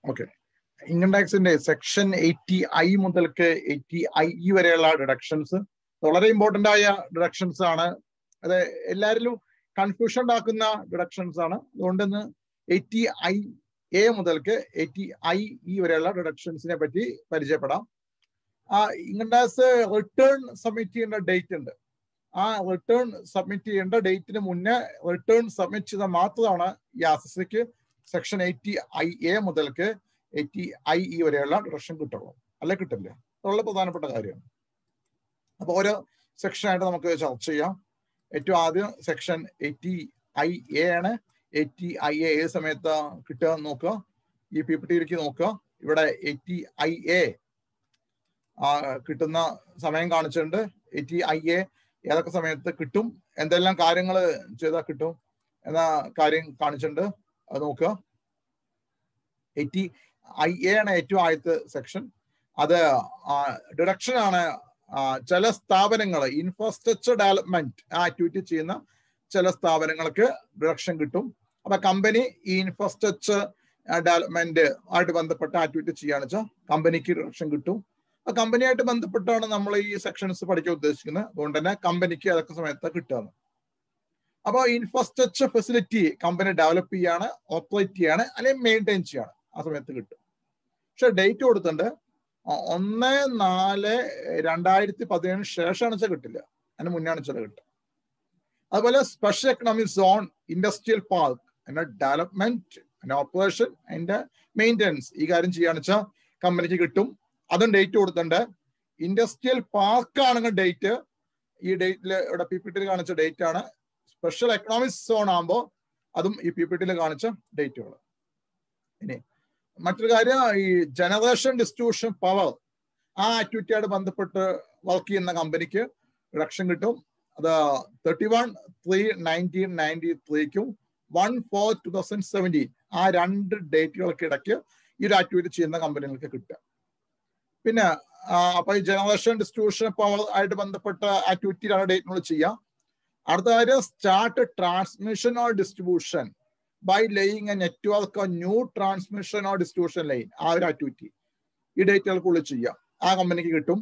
Okay. Income ടാക്സിന്റെ section 80I മുതൽക്ക് 80IE വരെയുള്ള deductions വളരെ ഇമ്പോർട്ടന്റ് ആയ ഡിഡക്ഷൻസ് ആണ്. അത് എല്ലാവരിലും കൺഫ്യൂഷൻ ഉണ്ടാക്കുന്ന ഡിഡക്ഷൻസ് ആണ്. അതുകൊണ്ടിന്ന് 80IA മുതൽക്ക് 80IE വരെയുള്ള ഡിഡക്ഷൻസിനെ പറ്റി പരിചയപ്പെടാം. ഇൻകം ടാക്സ് റിട്ടേൺ സബ്മിറ്റ് ചെയ്യേണ്ട ഡേറ്റ് ഉണ്ട്. ആ റിട്ടേൺ സബ്മിറ്റ് ചെയ്യേണ്ട ഡേറ്റിന് മുന്നേ റിട്ടേൺ സബ്മിറ്റ് ചെയ്താൽ മാത്രമാണ് ഈ ആർസിസിക്ക് സെക്ഷൻ 80IA മുതൽക്ക് 80IE വരെയുള്ള ഡിഡക്ഷൻ കിട്ടുള്ളൂ, അല്ലെ കിട്ടില്ല. അതുള്ള പ്രധാനപ്പെട്ട കാര്യമാണ്. അപ്പൊ ഓരോ സെക്ഷനായിട്ട് നമുക്ക് ചർച്ച ചെയ്യാം. ഏറ്റവും ആദ്യം സെക്ഷൻ 80IA ആണ്. 80IA ഏത് സമയത്ത് കിട്ടുക നോക്കുക. ഈ PPTയിലേക്ക് നോക്കുക. ഇവിടെ 80IA കിട്ടുന്ന സമയം കാണിച്ചിട്ടുണ്ട്. 80IA ഏതൊക്കെ സമയത്ത് കിട്ടും, എന്തെല്ലാം കാര്യങ്ങൾ ചെയ്താൽ കിട്ടും എന്ന കാര്യം കാണിച്ചിട്ടുണ്ട്. അത് നോക്കുക. 80IA ആണ് ഏറ്റവും ആദ്യത്തെ സെക്ഷൻ. അത് ഡിഡക്ഷൻ ആണ്. ചില സ്ഥാപനങ്ങൾ ഇൻഫ്രാസ്ട്രക്ചർ ഡെവലപ്മെന്റ് ആക്ടിവിറ്റി ചെയ്യുന്ന ചില സ്ഥാപനങ്ങൾക്ക് ഡിഡക്ഷൻ കിട്ടും. അപ്പൊ കമ്പനി ഈ ഇൻഫ്രാസ്ട്രക്ചർ ഡെവലപ്മെന്റ് ആയിട്ട് ബന്ധപ്പെട്ട ആക്ടിവിറ്റി ചെയ്യുകയാണെന്ന് വെച്ചാൽ കമ്പനിക്ക് ഡിഡക്ഷൻ കിട്ടും. ആ കമ്പനിയായിട്ട് ബന്ധപ്പെട്ടാണ് നമ്മൾ ഈ സെക്ഷൻസ് പഠിക്കാൻ ഉദ്ദേശിക്കുന്നത്. അതുകൊണ്ട് തന്നെ കമ്പനിക്ക് അതൊക്കെ സമയത്ത് കിട്ടുകയാണ്. അപ്പോൾ ഇൻഫ്രാസ്ട്രക്ചർ ഫെസിലിറ്റി കമ്പനി ഡെവലപ്പ് ചെയ്യാണ്, ഓപ്പറേറ്റ് ചെയ്യാണ്, അല്ലെങ്കിൽ മെയിൻറ്റെയിൻ ചെയ്യാണ്, ആ സമയത്ത് കിട്ടും. പക്ഷെ ഡേറ്റ് കൊടുത്തിട്ടുണ്ട് 1/4/2017 ശേഷമാണ് വെച്ചാൽ കിട്ടില്ല, അതിന് മുന്നാണ് വെച്ചാൽ കിട്ടുക. അതുപോലെ special economic zone, industrial park, അതിന്റെ ഡെവലപ്മെന്റ്, അതിന്റെ ഓപ്പറേഷൻ, അതിന്റെ മെയിൻ്റെനൻസ്, ഈ കാര്യം ചെയ്യാന്ന് വെച്ചാൽ കമ്പനിക്ക് കിട്ടും. അതും ഡേറ്റ് കൊടുത്തിട്ടുണ്ട്. ഇൻഡസ്ട്രിയൽ പാർക്ക് ആണെങ്കിൽ ഡേറ്റ് ഈ ഡേറ്റിൽ ഇവിടെ PPTയിൽ കാണിച്ച ഡേറ്റ് ആണ്. സ്പെഷ്യൽ എക്കണോമിക് സോൺ ആകുമ്പോൾ അതും ഈ PPTയിൽ കാണിച്ച ഡേറ്റുകൾ. ഇനി മറ്റൊരു കാര്യം, ഈ ജനറേഷൻ ഡിസ്ട്രിബ്യൂഷൻ പവർ ആ ആക്ടിവിറ്റിയായിട്ട് ബന്ധപ്പെട്ട് വർക്ക് ചെയ്യുന്ന കമ്പനിക്ക് റിഡക്ഷൻ കിട്ടും. അത് 31/3/1993 1/4/2017 ആ രണ്ട് ഡേറ്റുകൾക്ക് ഇടയ്ക്ക് ഈ ഒരു ആക്ടിവിറ്റി ചെയ്യുന്ന കമ്പനികൾക്ക് കിട്ടുക. പിന്നെ അപ്പൊ ഈ ജനറേഷൻ ഡിസ്ട്രിബ്യൂഷൻ പവർ ആയിട്ട് ബന്ധപ്പെട്ട ആക്ടിവിറ്റിയിലാണ് ഡേറ്റിനുള്ളിൽ ചെയ്യുക. അടുത്ത കാര്യം, start transmission or distribution by laying a network new transmission or distribution line, ആ ഒരു ആക്ടിവിറ്റി ഈ ഡേറ്റുകൾക്കുള്ളിൽ ചെയ്യാം, ആ കമ്പനിക്ക് കിട്ടും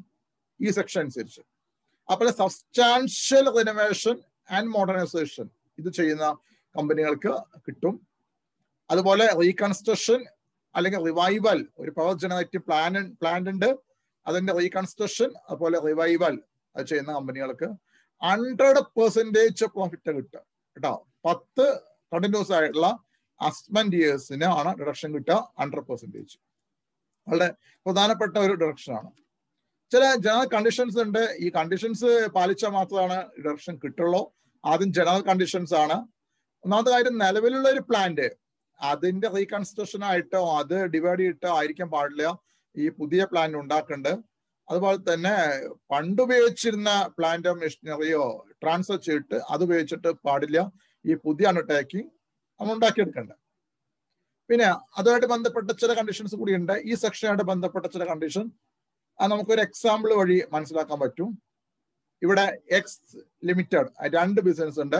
ഈ സെക്ഷൻ അനുസരിച്ച്. അപ്പോൾ സബ്സ്റ്റാൻഷ്യൽ റിനോവേഷൻ ആൻഡ് മോഡേണൈസേഷൻ ഇത് ചെയ്യുന്ന കമ്പനികൾക്ക് കിട്ടും. അതുപോലെ റീകൺസ്ട്രക്ഷൻ അല്ലെങ്കിൽ റിവൈവൽ, ഒരു പവർ ജനറേറ്റീവ് പ്ലാന്റ് ഉണ്ട്, അതിന്റെ റീകൺസ്ട്രക്ഷൻ അതുപോലെ റിവൈവൽ അത് ചെയ്യുന്ന കമ്പനികൾക്ക് 100% പ്രോഫിറ്റ് കിട്ടുക കേട്ടോ. 10 കണ്ടിന്യൂസ് ആയിട്ടുള്ള അസസ്മെന്റ് ഇയേഴ്സിന് ആണ് ഡിഡക്ഷൻ കിട്ടുക 100%. വളരെ പ്രധാനപ്പെട്ട ഒരു ഡിഡക്ഷൻ ആണ്. ചില ജനറൽ കണ്ടീഷൻസ് ഉണ്ട്. ഈ കണ്ടീഷൻസ് പാലിച്ചാൽ മാത്രമാണ് ഡിഡക്ഷൻ കിട്ടുള്ളൂ. ആദ്യം ജനറൽ കണ്ടീഷൻസ് ആണ്. ഒന്നാമത്തെ കാര്യം, നിലവിലുള്ള ഒരു പ്ലാന്റ് അതിന്റെ റീകൺസ്ട്രക്ഷൻ ആയിട്ടോ അത് ഡിവൈഡ് ചെയ്തിട്ടോ ആയിരിക്കാൻ പാടില്ല ഈ പുതിയ പ്ലാന്റ് ഉണ്ടാക്കേണ്ടത്. അതുപോലെ തന്നെ പണ്ട് ഉപയോഗിച്ചിരുന്ന പ്ലാന്റോ മെഷീനറിയോ ട്രാൻസ്ഫർ ചെയ്തിട്ട് അത് ഉപയോഗിച്ചിട്ട് പാടില്ല ഈ പുതിയ അണ്ടർടേക്കിംഗ് നമ്മൾ ഉണ്ടാക്കിയെടുക്കേണ്ടത്. പിന്നെ അതുമായിട്ട് ബന്ധപ്പെട്ട ചില കണ്ടീഷൻസ് കൂടിയുണ്ട്. ഈ സെക്ഷനായിട്ട് ബന്ധപ്പെട്ട ചില കണ്ടീഷൻ അത് നമുക്കൊരു എക്സാമ്പിൾ വഴി മനസ്സിലാക്കാൻ പറ്റും. ഇവിടെ എക്സ് ലിമിറ്റഡ് 2 ബിസിനസ് ഉണ്ട്.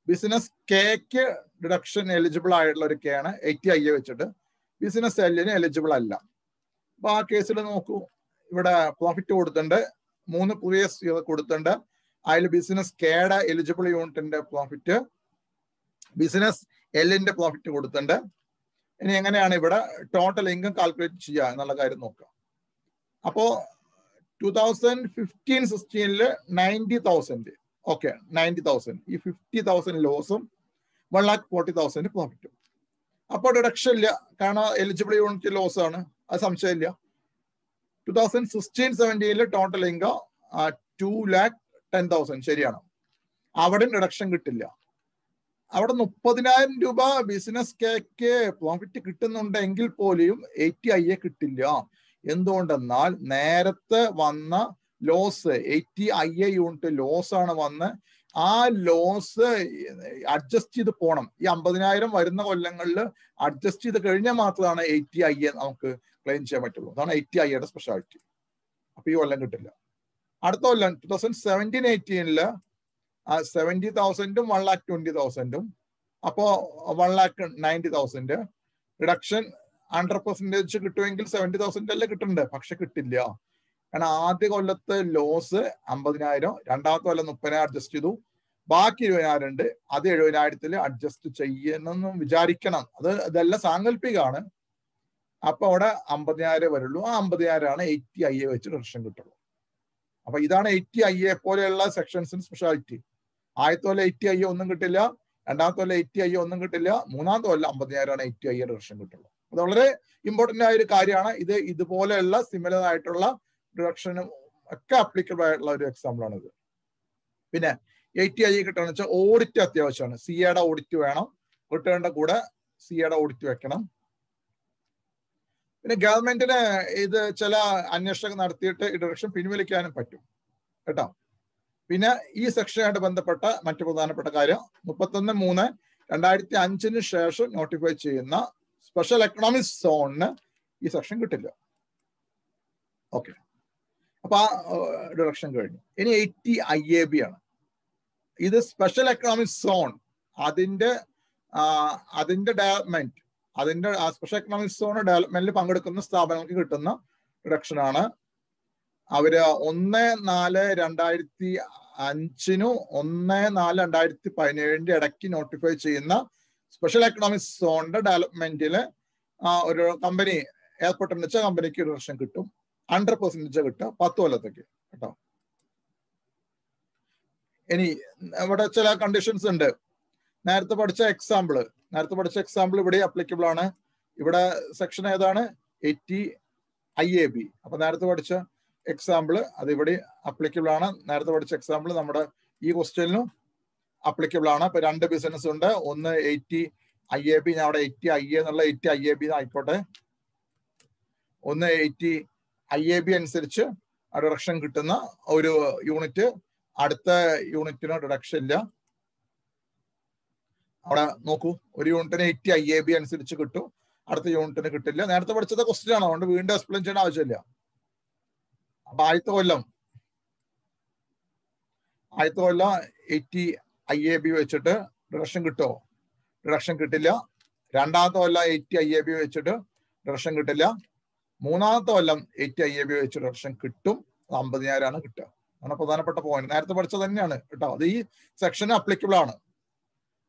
ബിസിനസ് കെക്ക് ഡിഡക്ഷൻ എലിജിബിൾ ആയിട്ടുള്ള ഒരു കെ ആണ് 80IA വെച്ചിട്ട്. ബിസിനസ് എല്ലിന് എലിജിബിൾ അല്ല. അപ്പൊ ആ കേസിൽ നോക്കൂ, ഇവിടെ പ്രോഫിറ്റ് കൊടുത്തിട്ടുണ്ട്, 3 പ്രീവിയസ് ഇയർ കൊടുത്തിട്ടുണ്ട്. അതിൽ ബിസിനസ് കെയുടെ എലിജിബിൾ യൂണിറ്റിന്റെ പ്രോഫിറ്റ്, ബിസിനസ് എല്ലിന്റെ പ്രോഫിറ്റ് കൊടുത്തിട്ടുണ്ട്. ഇനി എങ്ങനെയാണ് ഇവിടെ ടോട്ടൽ ഇൻകം കാൽക്കുലേറ്റ് ചെയ്യുക എന്നുള്ള കാര്യം നോക്കാം. അപ്പോ 2015-16 90,000, ഓക്കെ 90,000, ഈ 50,000 ലോസും 1,40,000 പ്രോഫിറ്റും. അപ്പോൾ ഡിഡക്ഷൻ ഇല്ല, കാരണം എലിജിബിൾ യൂണിറ്റ് ലോസ് ആണ്, അത് സംശയമില്ല. 2016-17 ടോട്ടൽ ഇൻകം 2,10,000 ശരിയാണ്, അവിടെ ഡിഡക്ഷൻ കിട്ടില്ല. അവിടെ 30,000 രൂപ ബിസിനസ് കേക്ക് പ്രോഫിറ്റ് കിട്ടുന്നുണ്ടെങ്കിൽ പോലും 80IA കിട്ടില്ല. എന്തുകൊണ്ടെന്നാൽ നേരത്തെ വന്ന ലോസ് 80IA യൂണിറ്റ് ലോസ് ആണ് വന്ന്, ആ ലോസ് അഡ്ജസ്റ്റ് ചെയ്ത് പോകണം. ഈ 50,000 വരുന്ന കൊല്ലങ്ങളിൽ അഡ്ജസ്റ്റ് ചെയ്ത് കഴിഞ്ഞാൽ മാത്രമാണ് 80IA നമുക്ക് ക്ലെയിം ചെയ്യാൻ പറ്റുള്ളൂ. അതാണ് 80Iയുടെ സ്പെഷ്യാലിറ്റി. അപ്പൊ ഈ കൊല്ലം കിട്ടില്ല. അടുത്ത കൊല്ലം 2017-18 70,000-ഉം 1,20,000-ഉം, അപ്പോ 1,90,000 റിഡക്ഷൻ 100% കിട്ടുമെങ്കിൽ 70,000 അല്ലേ കിട്ടുന്നുണ്ട്, പക്ഷെ കിട്ടില്ല. കാരണം ആദ്യ കൊല്ലത്തെ ലോസ് 50,000, രണ്ടാമത്തെ കൊല്ലം 30,000 അഡ്ജസ്റ്റ് ചെയ്തു, ബാക്കി 20,000 ഉണ്ട്. അത് 70,000 അഡ്ജസ്റ്റ് ചെയ്യണമെന്നും വിചാരിക്കണം. ഇതെല്ലാം സാങ്കല്പികമാണ്. അപ്പൊ അവിടെ 50,000 വരുള്ളൂ. ആ 50,000 ആണ് 80IA വെച്ച് ഡിഡക്ഷൻ കിട്ടുള്ളൂ. അപ്പൊ ഇതാണ് 80IA പോലെയുള്ള സെക്ഷൻസിന് സ്പെഷ്യാലിറ്റി. ആദ്യത്തെ കൊല്ലം 80IA ഒന്നും കിട്ടില്ല, രണ്ടാമത്തെ കൊല്ലം 80IA ഒന്നും കിട്ടില്ല, മൂന്നാമത്തെ കൊല്ലം 50,000 ആണ് 80IA ഡിഡക്ഷൻ കിട്ടുള്ളൂ. അത് വളരെ ഇമ്പോർട്ടന്റ് ആയ ഒരു കാര്യമാണ്. ഇതുപോലെയുള്ള സിമിലർ ആയിട്ടുള്ള ഡിഡക്ഷനും ഒക്കെ അപ്ലിക്കബിൾ ആയിട്ടുള്ള ഒരു എക്സാമ്പിൾ ആണ് ഇത്. പിന്നെ 80IA കിട്ടണമെന്ന് വെച്ചാൽ ഓഡിറ്റ് അത്യാവശ്യമാണ്. CAയുടെ ഓഡിറ്റ് വേണം, റിട്ടേണിന്റെ കൂടെ CAയുടെ ഓഡിറ്റ് വെക്കണം. പിന്നെ ഗവൺമെന്റിന് ഇത് ചില അന്വേഷണം നടത്തിയിട്ട് ഈ ഡിഡക്ഷൻ പിൻവലിക്കാനും പറ്റും കേട്ടോ. പിന്നെ ഈ സെക്ഷനായിട്ട് ബന്ധപ്പെട്ട മറ്റു പ്രധാനപ്പെട്ട കാര്യം 31/3/2005 ശേഷം നോട്ടിഫൈ ചെയ്യുന്ന സ്പെഷ്യൽ എക്കണോമിക് സോണിന് ഈ സെക്ഷൻ കിട്ടില്ല. ഓക്കെ, അപ്പൊ ആ ഡിഡക്ഷൻ കഴിഞ്ഞു. ഇനി 80IAB ആണ്. ഇത് സ്പെഷ്യൽ എക്കണോമിക് സോൺ അതിന്റെ ഡെവലപ്മെന്റ്, അതിന്റെ സ്പെഷ്യൽ എക്കണോമിക് സോൺ ഡെവലപ്മെന്റിൽ പങ്കെടുക്കുന്ന സ്ഥാപനങ്ങൾക്ക് കിട്ടുന്ന ഡിഡക്ഷൻ ആണ്. അവര് 1/4/2005 1/4/2017 ഇടയ്ക്ക് നോട്ടിഫൈ ചെയ്യുന്ന സ്പെഷ്യൽ എക്കണോമിക് സോണിന്റെ ഡെവലപ്മെന്റിൽ ഒരു കമ്പനി ഏർപ്പെട്ടെന്ന് വെച്ചാൽ കമ്പനിക്ക് ഡിഡക്ഷൻ കിട്ടും. 100% കിട്ടുക 10 കൊല്ലത്തേക്ക് കേട്ടോ. ഇനി ഇവിടെ ചില കണ്ടീഷൻസ് ഉണ്ട്. നേരത്തെ പഠിച്ച എക്സാമ്പിൾ ഇവിടെ അപ്ലിക്കബിൾ ആണ്. ഇവിടെ സെക്ഷൻ ഏതാണ്? 80IAB. അപ്പൊ നേരത്തെ പഠിച്ച എക്സാമ്പിൾ അത് ഇവിടെ അപ്ലിക്കബിൾ ആണ്. നേരത്തെ പഠിച്ച എക്സാമ്പിൾ നമ്മുടെ ഈ ക്വസ്റ്റ്യനിലും അപ്ലിക്കബിൾ ആണ്. ഇപ്പൊ 2 ബിസിനസ് ഉണ്ട്. ഒന്ന് 80IAB, ഞാൻ അവിടെ 80IA എന്നുള്ള 80IAB ആയിക്കോട്ടെ. ഒന്ന് 80IAB അനുസരിച്ച് ഡിഡക്ഷൻ കിട്ടുന്ന ഒരു യൂണിറ്റ്, അടുത്ത യൂണിറ്റിന് ഡിഡക്ഷൻ ഇല്ല. അവിടെ നോക്കൂ, ഒരു യൂണിറ്റിന് 80IAB അനുസരിച്ച് കിട്ടും, അടുത്ത യൂണിറ്റിന് കിട്ടില്ല. നേരത്തെ പഠിച്ചത് ക്വസ്റ്റ്യൻ ആണ്, അതുകൊണ്ട് വീണ്ടും എക്സ്പ്ലെയിൻ ചെയ്യേണ്ട ആവശ്യമില്ല. അപ്പൊ ആദ്യത്തെ കൊല്ലം 80IAB വെച്ചിട്ട് ഡിഡക്ഷൻ കിട്ടുമോ? ഡിഡക്ഷൻ കിട്ടില്ല. രണ്ടാമത്തെ കൊല്ലം 80IAB വെച്ചിട്ട് ഡിഡക്ഷൻ കിട്ടില്ല. മൂന്നാമത്തെ കൊല്ലം 80IAB വെച്ച് ഡിഡക്ഷൻ കിട്ടും. 50,000 ആണ് കിട്ടുക. അങ്ങനെ പ്രധാനപ്പെട്ട പോയിന്റ് നേരത്തെ പഠിച്ചത് തന്നെയാണ് കേട്ടോ. അത് ഈ സെക്ഷന് അപ്ലിക്കബിൾ ആണ്.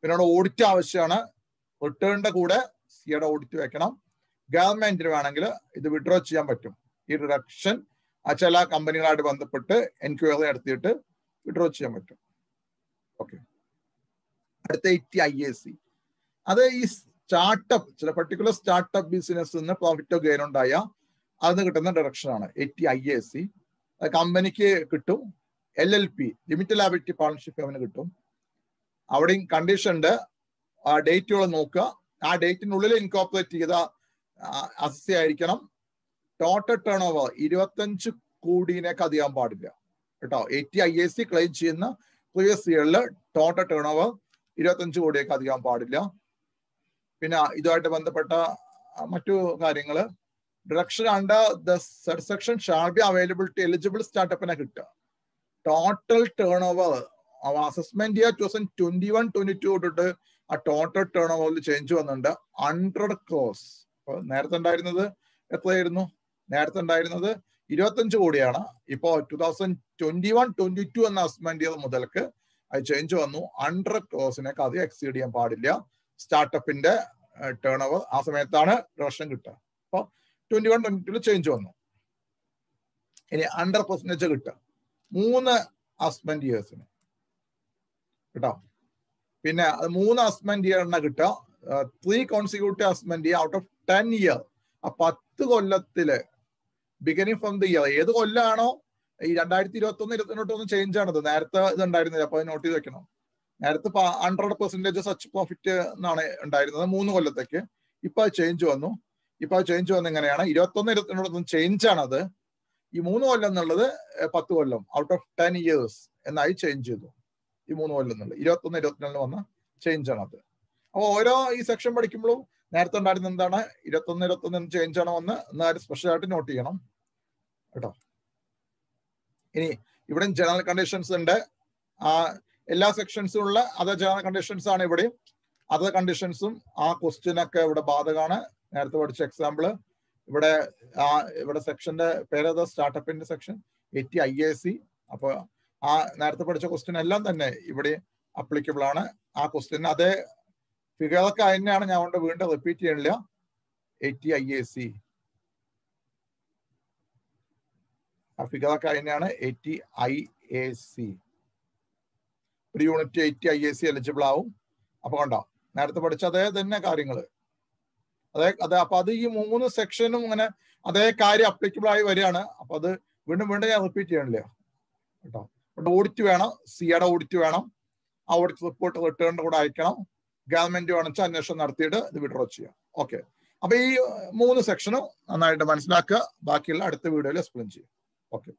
പിന്നെ അവിടെ ഓഡിറ്റ് ആവശ്യമാണ്. റിട്ടേണിന്റെ കൂടെ CAയുടെ ഓഡിറ്റ് വെക്കണം. ഗവൺമെന്റിന് വേണമെങ്കിൽ ഇത് വിഡ്രോ ചെയ്യാൻ പറ്റും. ഈ ഡിഡക്ഷൻ ചില കമ്പനികളായിട്ട് ബന്ധപ്പെട്ട് എൻക്വയറി നടത്തിയിട്ട് വിഡ്രോ ചെയ്യാൻ പറ്റും. ഓക്കെ, അടുത്ത 80IAC. അത് ഈ സ്റ്റാർട്ടപ്പ്, ചില പർട്ടിക്കുലർ സ്റ്റാർട്ടപ്പ് ബിസിനസ് പ്രോഫിറ്റോ ഗെയിൻ ഉണ്ടായ അതിന് കിട്ടുന്ന ഡിഡക്ഷൻ ആണ് 80IAC. കമ്പനിക്ക് കിട്ടും. LLP, ലിമിറ്റഡ് ലയബിലിറ്റി പാർട്ണർഷിപ്പ്, അവന് കിട്ടും. അവിടെയും കണ്ടീഷൻ ഉണ്ട്. ആ ഡേറ്റുകൾ നോക്കുക. ആ ഡേറ്റിനുള്ളിൽ ഇൻകോർപ്പറേറ്റ് ചെയ്ത അസസ്യ ആയിരിക്കണം. ടോട്ടൽ ടേൺ ഓവർ 25 കോടിയിലേക്ക് അധികം പാടില്ല കേട്ടോ. 80IAC ക്ലെയിം ചെയ്യുന്ന പ്രീവിയസ് ഇയറിൽ ടോട്ടൽ ടേൺ ഓവർ 25 കോടിയേക്ക് അധികം പാടില്ല. പിന്നെ ഇതുമായിട്ട് ബന്ധപ്പെട്ട മറ്റു കാര്യങ്ങൾ, deduction under the section shall be available to eligible സ്റ്റാർട്ടപ്പിനെ കിട്ടുക. Total turnover assessment year 2021-22 തൊട്ടിട്ട് ആ ടോട്ടൽ ടേൺ ഓവറിൽ ചേഞ്ച് വന്നിട്ടുണ്ട്. 100 crores. നേരത്തെ ഉണ്ടായിരുന്നത് എത്രയായിരുന്നു? നേരത്തെ ഉണ്ടായിരുന്നത് 25 കോടിയാണ്. ഇപ്പോ 2021-22 എന്ന അസസ്മെന്റ് ഇയർ മുതൽക്ക് അത് ചേഞ്ച് വന്നു. 100 crores-നേക്ക് അത് എക്സീഡ് ചെയ്യാൻ പാടില്ല സ്റ്റാർട്ടപ്പിന്റെ ടേൺ ഓവർ. ആ സമയത്താണ് ഡിഡക്ഷൻ കിട്ടുക. അപ്പൊ 21-22 ചേഞ്ച് വന്നു. ഇനി 100% കിട്ടുക 3 അസസ്മെന്റ് ഇയേഴ്സിന് കേട്ടോ. പിന്നെ 3 അസസ്മെന്റ് ഇയറിനെ കിട്ടുക. 3 consecutive assessment year out of 10 year. ആ 10 കൊല്ലത്തില് ബിഗിനിങ് ഫ്രം ദി ഇയർ, ഏത് കൊല്ലാണോ ഈ 2021-22 ചേഞ്ച് ആണത്. നേരത്തെ ഇത് ഉണ്ടായിരുന്നില്ല. അപ്പൊ അത് നോട്ട് ചെയ്ത് വെക്കണം. നേരത്തെ 100% സച്ച് പ്രോഫിറ്റ് എന്നാണ് ഉണ്ടായിരുന്നത് 3 കൊല്ലത്തേക്ക്. ഇപ്പൊ അത് ചേഞ്ച് വന്നു. എങ്ങനെയാണ്? 21-22 ചേഞ്ച് ആണത്. ഈ 3 കൊല്ലം എന്നുള്ളത് 10 കൊല്ലം ഔട്ട് ഓഫ് 10 ഇയേഴ്സ് എന്നായി ചേഞ്ച് ചെയ്തു. ഈ 3 കൊല്ലം എന്നുള്ളത് 21-22 വന്ന ചേഞ്ച് ആണത്. അപ്പോൾ ഓരോ ഈ സെക്ഷൻ പഠിക്കുമ്പോഴും നേരത്തെ ഉണ്ടായിരുന്ന എന്താണ് 21-22 ചേഞ്ച് ആണോ എന്ന് എന്നാലും സ്പെഷ്യൽ ആയിട്ട് നോട്ട് ചെയ്യണം കേട്ടോ. ഇനി ഇവിടെ ജനറൽ കണ്ടീഷൻസ് ഉണ്ട്. എല്ലാ സെക്ഷൻസും ഉള്ള അതർ ജനറൽ കണ്ടീഷൻസ് ആണ് ഇവിടെ. അതർ കണ്ടീഷൻസും ആ ക്വസ്റ്റ്യൻ ഒക്കെ ഇവിടെ ബാധകമാണ്. നേരത്തെ പഠിച്ച എക്സാമ്പിള് ഇവിടെ ഇവിടെ സെക്ഷന്റെ പേരേതാ, സ്റ്റാർട്ടപ്പിന്റെ സെക്ഷൻ 80 IAC. അപ്പോൾ ആ നേരത്തെ പഠിച്ച ക്വസ്റ്റ്യൻ എല്ലാം തന്നെ ഇവിടെ അപ്ലിക്കബിൾ ആണ്. ആ ക്വസ്റ്റ്യൻ അതേ ഫിഗറൊക്കെ തന്നെയാണ്, ഞാൻ കൊണ്ട് വീണ്ടും റിപ്പീറ്റ് ചെയ്യണില്ല. 80 IAC ആ ഫിഗറൊക്കെ തന്നെയാണ്. 80 IAC ഒരു യൂണിറ്റ് 80 IAC എലിജിബിൾ ആവും. അപ്പൊ കണ്ടോ നേരത്തെ പഠിച്ച അതേ തന്നെ കാര്യങ്ങൾ, അതെ. അപ്പൊ അത് ഈ 3 സെക്ഷനും ഇങ്ങനെ അതേ കാര്യം അപ്ലിക്കബിൾ ആയി വരികയാണ്. അപ്പൊ അത് വീണ്ടും വീണ്ടും ഞാൻ റിപ്പീറ്റ് ചെയ്യണില്ല കേട്ടോ. ഓഡിറ്റ് വേണം, സിയുടെ ഓഡിറ്റ് വേണം. ആ ഓഡിറ്റ് റിപ്പോർട്ട് റിട്ടേണിന്റെ കൂടെ അയക്കണം. ഗവൺമെന്റ് വേണമെന്ന് വെച്ചാൽ അന്വേഷണം നടത്തിയിട്ട് ഇത് വിഡ്രോ ചെയ്യാം. ഓക്കെ, അപ്പൊ ഈ 3 സെക്ഷനും നന്നായിട്ട് മനസ്സിലാക്കുക. ബാക്കിയുള്ള അടുത്ത വീഡിയോയിൽ എക്സ്പ്ലെയിൻ ചെയ്യും. ഓക്കെ.